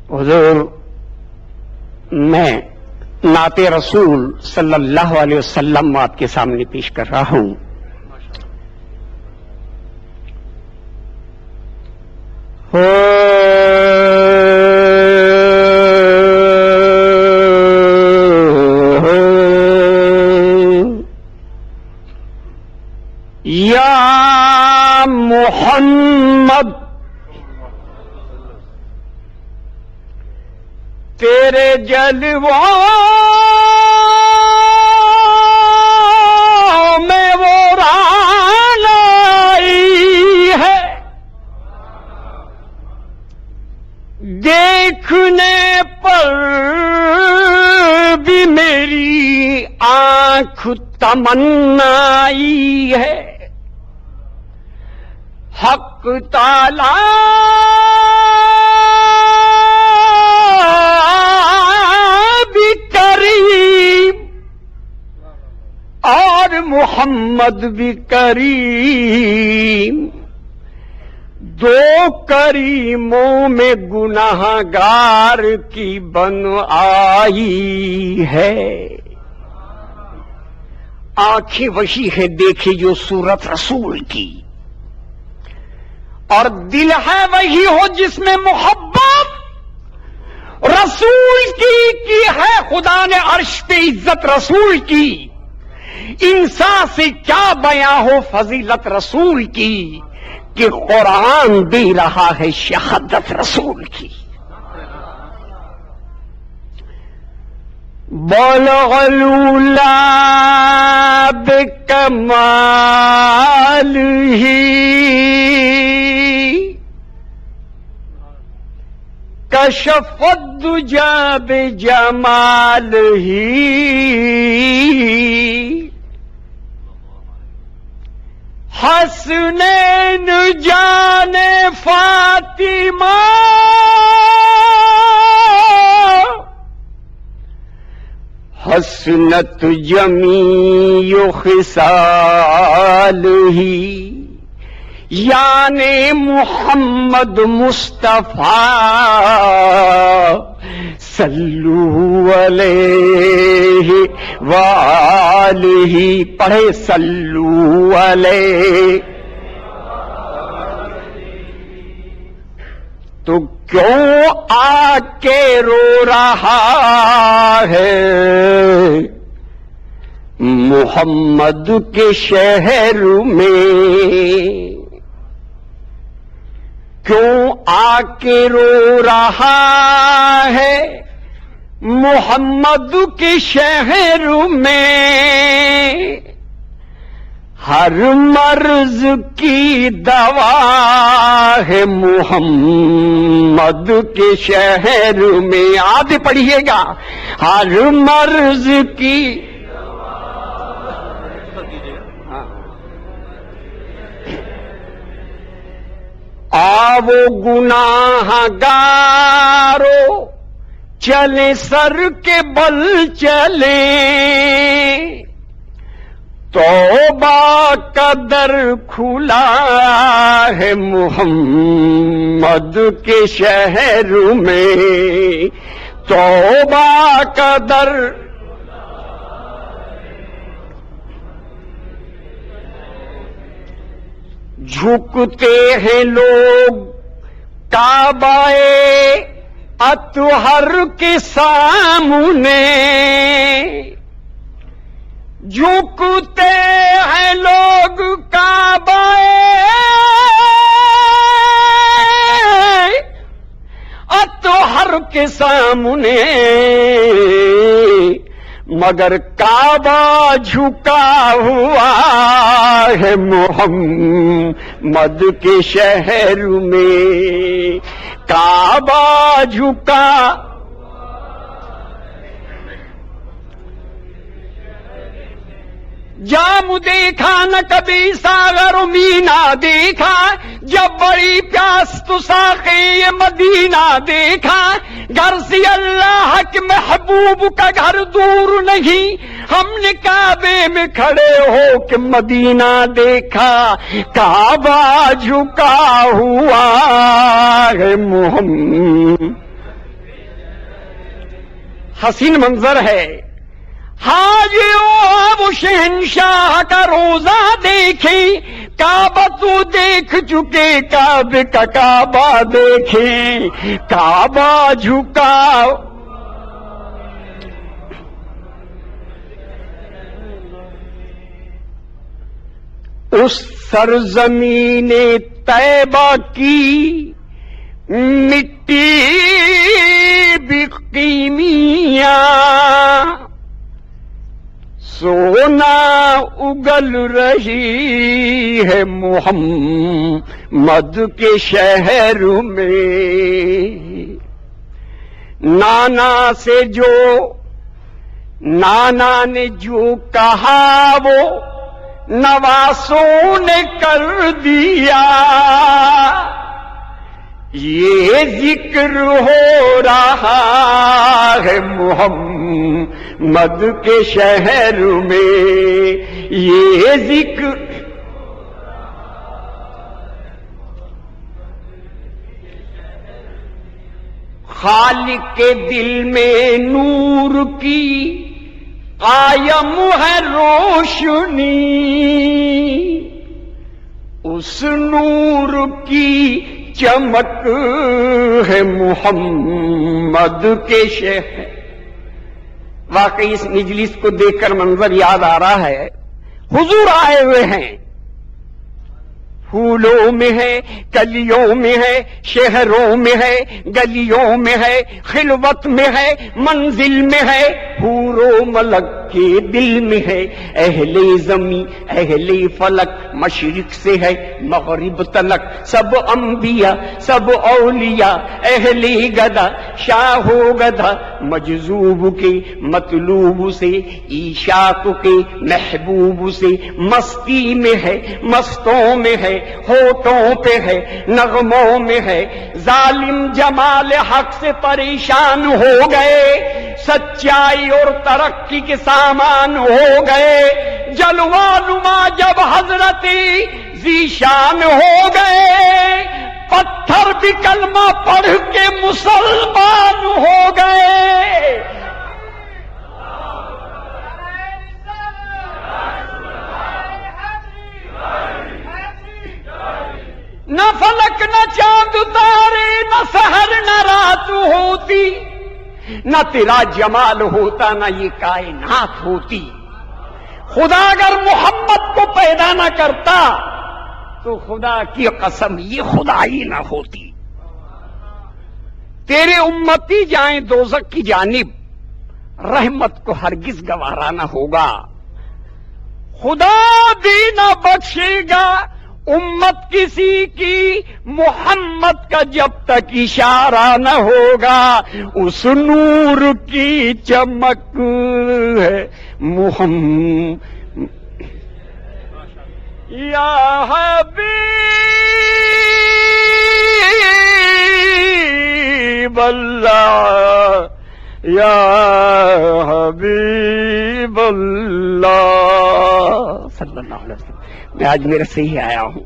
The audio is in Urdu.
حضور میں نعت رسول صلی اللہ علیہ وسلم آپ کے سامنے پیش کر رہا ہوں. یا محمد تیرے جلووں میں وہ رانائی ہے، دیکھنے پر بھی میری آنکھ تمنائی ہے. حق تعالی بھی کریم اور محمد بھی کریم، دو کریموں میں گناہگار کی بن آئی ہے. آنکھیں وہی ہے دیکھے جو صورت رسول کی، اور دل ہے وہی ہو جس میں محبت رسول کی ہے. خدا نے عرش پہ عزت رسول کی، انسان سے کیا بیاں ہو فضیلت رسول کی، کہ قرآن دے رہا ہے شہادت رسول کی. بلغ العلا بکمالہ کشف الدجى بجمالہ حسنین جان فاطمہ حسنت جمیع خصالہ. یعنی محمد مصطفیٰ صلو علیہ وآلہ، پڑھے صلو علیہ. تو کیوں آ کے رو رہا ہے محمد کے شہر میں؟ کیوں آ کے رو رہا ہے محمد کے شہر میں؟ ہر مرض کی دوا ہے محمد کے شہر میں. آدھے پڑھیے گا. ہر مرض کی آو گناہ گارو چلے سر کے بل چلے، توبہ کا در کھلا ہے محمد کے شہر میں. توبہ کا در جھکتے ہیں لوگ کعبہ اطہر کے سامنے، جھکتے ہیں لوگ کعبہ اطہر کے سامنے، مگر کعبہ جھکا ہوا ہے محمد کے شہر میں. کعبہ جھکا جام دیکھا نہ کبھی ساغر و مینا دیکھا، جب بڑی پیاس تو ساقی یہ مدینہ دیکھا. گھر سے اللہ کے محبوب کا گھر دور نہیں، ہم نے کعبے میں کھڑے ہو کے مدینہ دیکھا. کعبہ جھکا ہوا ہے محمد حسین منظر ہے. حاجیوں اب شہنشاہ کا روزہ دیکھیں، کعبہ تو دیکھ چکے، کعبے کا کعبہ دیکھیں، کعبہ جھکا. اس سرزمین طیبہ کی مٹی بھی قیمیاں، سونا اگل رہی ہے محمد کے شہر میں. نانا نے جو کہا وہ نواسوں نے کر دیا. یہ ذکر ہو رہا ہے محمد کے شہر میں، یہ ذکر. خالق کے دل میں نور کی قائم ہے روشنی، اس نور کی چمک ہے محمد کے شہر. واقعی اس مجلس کو دیکھ کر منظر یاد آ رہا ہے. حضور آئے ہوئے ہیں، پھولوں میں ہے، کلیوں میں ہے، شہروں میں ہے، گلیوں میں ہے، خلوت میں ہے، منزل میں ہے، حور و ملک کے دل میں ہے. اہل زمین اہل فلک مشرق سے ہے مغرب تلک، سب انبیاء سب اولیاء، اہل گدا شاہ و گدھا، مجذوب کے مطلوب سے، عشاق کے محبوب سے. مستی میں ہے، مستوں میں ہے، ہوٹوں پہ ہے، نغموں میں ہے. ظالم جمال حق سے پریشان ہو گئے، سچائی اور ترقی کے سامان ہو گئے. جلوہ نما جب حضرت ذیشان ہو گئے، پتھر بھی کلمہ پڑھ کے مسلمان ہو گئے. نہ فلک نہ چاند تارے، نہ سحر نہ رات ہوتی، نہ تیرا جمال ہوتا، نہ یہ کائنات ہوتی. خدا اگر محمد کو پیدا نہ کرتا تو خدا کی قسم یہ خدائی نہ ہوتی. تیرے امتی جائیں دوزخ کی جانب، رحمت کو ہرگز گوارا نہ ہوگا. خدا بھی نہ بخشے گا امت کسی کی محمد کا جب تک اشارہ نہ ہوگا. اس نور کی چمک ہے محمد. یا حبیب اللہ یا حبیب اللہ صلی اللہ علیہ وسلم. میں آج میرے سے ہی آیا ہوں.